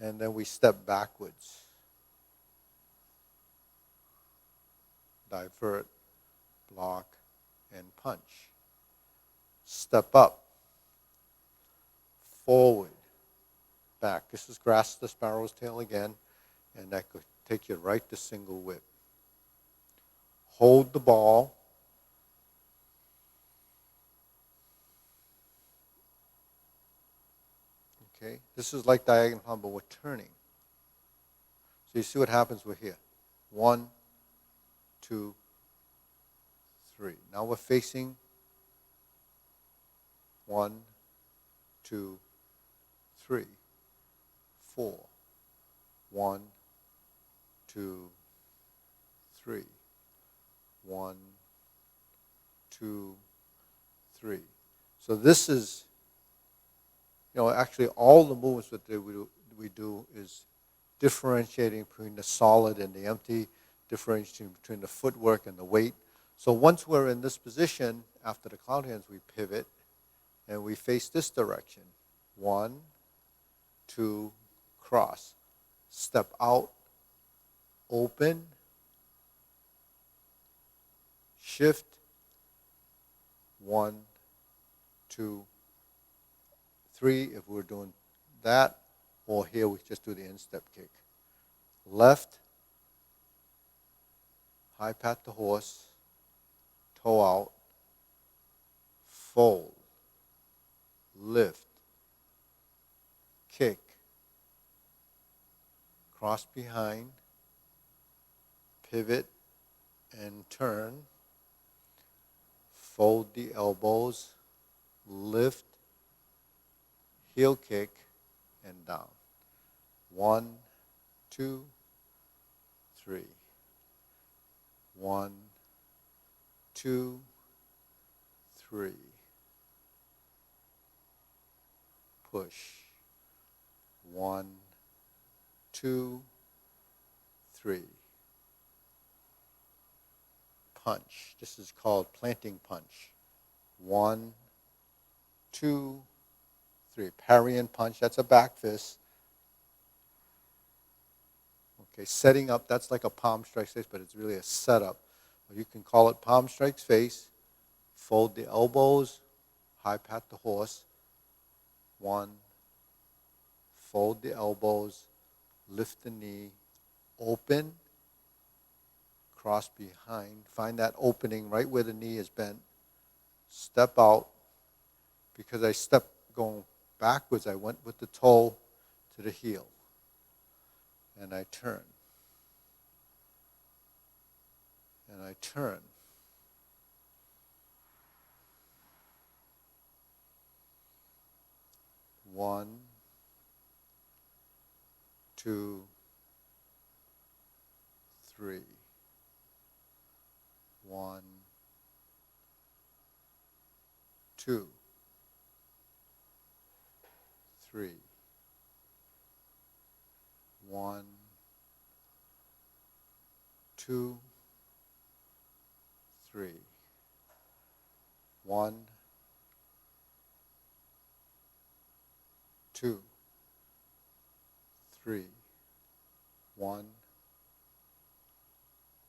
S1: and then we step backwards. Divert, block, and punch. Step up, forward, back. This is grasp the sparrow's tail again, and that could take you right to single whip. Hold the ball. Okay, this is like diagonal palm, but we're turning. So you see what happens, we're here. 1, 2, 3. Now we're facing 1, 2, 3, 4. 1, 2, 3. 1, 2, 3. So this is, actually all the movements that we do is differentiating between the solid and the empty, differentiating between the footwork and the weight. So once we're in this position, after the cloud hands, we pivot and we face this direction. 1, 2, cross. Step out, open, shift, 1, 2, 3 if we're doing that, or here we just do the instep kick. Left, high pat the horse, toe out, fold, lift, kick, cross behind, pivot and turn, fold the elbows, lift, heel kick, and down. 1, 2, 3. 1, 2, 3. Push. 1, 2, 3. Punch. This is called planting punch. 1, 2, 3. Parry and punch. That's a back fist. Okay, setting up, that's like a palm strikes face, but it's really a setup. You can call it palm strikes face. Fold the elbows, high pat the horse. 1, fold the elbows, lift the knee, open, cross behind, find that opening right where the knee is bent, step out. Because I stepped going backwards, I went with the toe to the heel, and I turn, and I turn. One, two, three. One, two, three. One, two, three. One, two, three. One,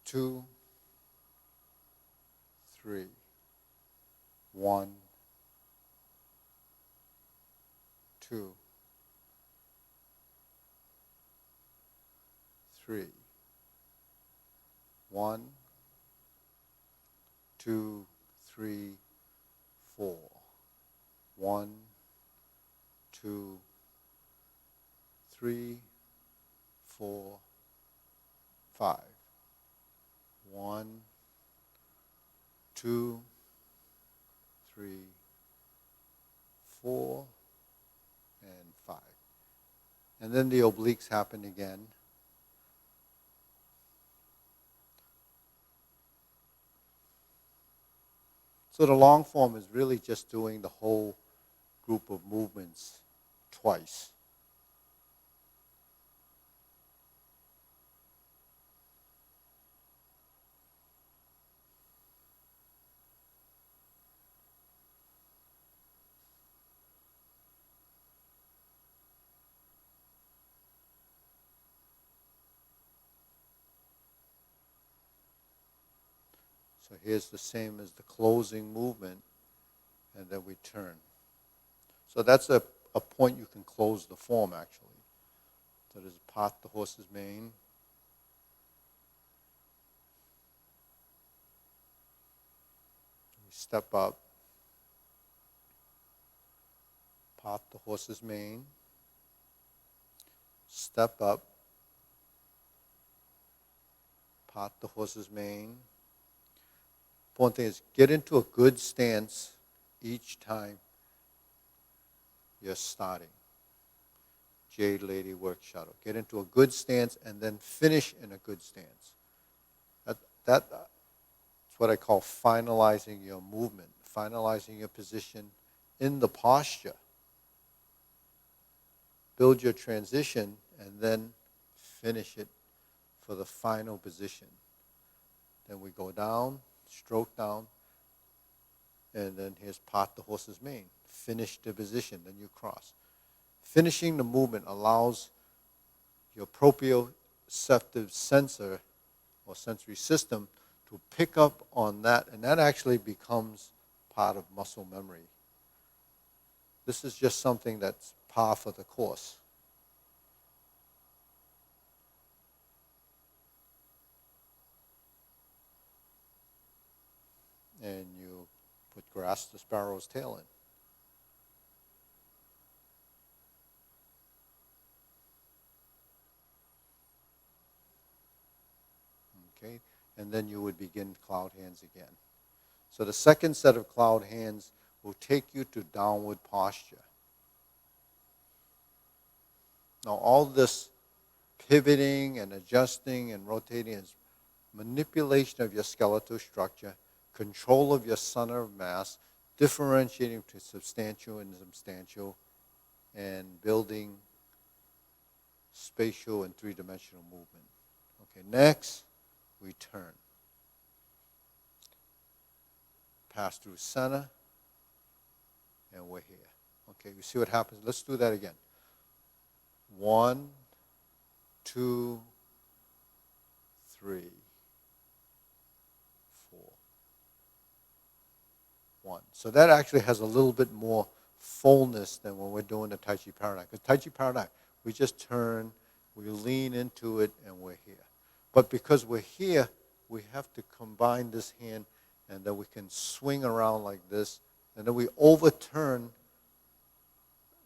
S1: two, three. One, two, three. One, two, three, four. One, two, three, four, five. One, two, three, four, and five. And then the obliques happen again. So the long form is really just doing the whole group of movements twice. So here's the same as the closing movement, and then we turn. So that's a point you can close the form, actually. So there's part the horse's mane. We step up, part the horse's mane, step up, part the horse's mane. Important thing is get into a good stance each time you're starting. Jade Lady Work Shuttle. Get into a good stance and then finish in a good stance. That's what I call finalizing your movement, finalizing your position in the posture. Build your transition and then finish it for the final position. Then we go down, stroke down, and then here's part the horse's mane. Finish the position, then you cross. Finishing the movement allows your proprioceptive sensor or sensory system to pick up on that, and that actually becomes part of muscle memory. This is just something that's par for the course. And you put grasp the sparrow's tail in. Okay, and then you would begin cloud hands again. So the second set of cloud hands will take you to downward posture. Now all this pivoting and adjusting and rotating is manipulation of your skeletal structure, control of your center of mass, differentiating between substantial and substantial, and building spatial and three-dimensional movement. Okay, next, we turn. Pass through center, and we're here. Okay, you see what happens? Let's do that again. 1, 2, 3, 4, 1. So that actually has a little bit more fullness than when we're doing the Tai Chi Paradigm. Because Tai Chi Paradigm, we just turn, we lean into it, and we're here. But because we're here, we have to combine this hand, and then we can swing around like this, and then we overturn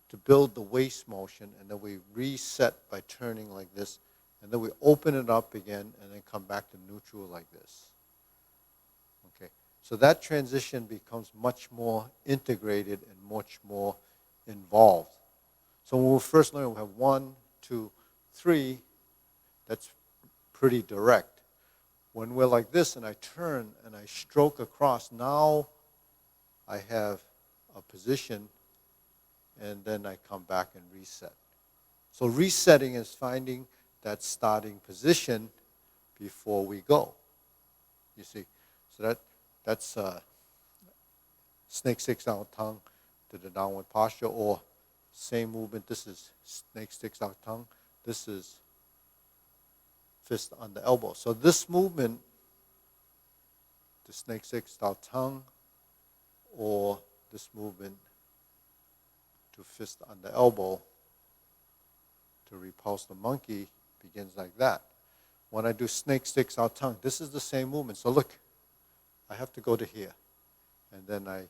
S1: to build the waist motion, and then we reset by turning like this, and then we open it up again, and then come back to neutral like this. Okay, so that transition becomes much more integrated and much more involved. So when we first learn, we have 1, 2, 3. That's pretty direct. When we're like this, and I turn and I stroke across, now I have a position, and then I come back and reset. So resetting is finding that starting position before we go. You see, so that's snake sticks out tongue to the downward posture, or same movement. This is snake sticks out tongue. This is fist on the elbow. So this movement, the snake sticks out tongue, or this movement to fist on the elbow to repulse the monkey, begins like that. When I do snake sticks out tongue, this is the same movement. So look, I have to go to here, and then I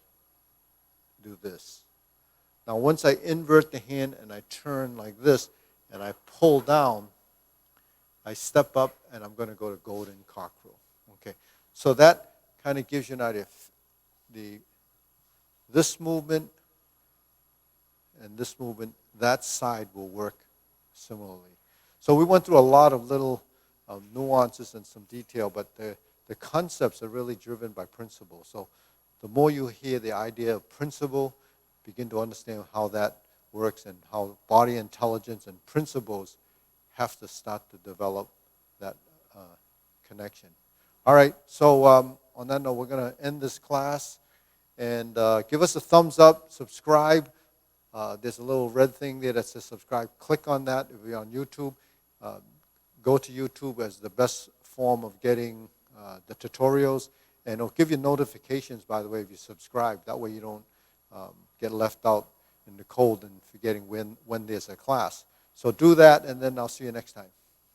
S1: do this. Now once I invert the hand and I turn like this, and I pull down, I step up, and I'm going to go to golden cockerel. Okay, so that kind of gives you an idea. This movement and this movement, that side will work similarly. So we went through a lot of little nuances and some detail, but the concepts are really driven by principle. So the more you hear the idea of principle, begin to understand how that works and how body intelligence and principles have to start to develop that connection. All right, so on that note, we're going to end this class. And give us a thumbs up, subscribe. There's a little red thing there that says subscribe. Click on that if you're on YouTube. Go to YouTube as the best form of getting the tutorials. And it'll give you notifications, by the way, if you subscribe. That way you don't get left out in the cold and forgetting when there's a class. So do that, and then I'll see you next time.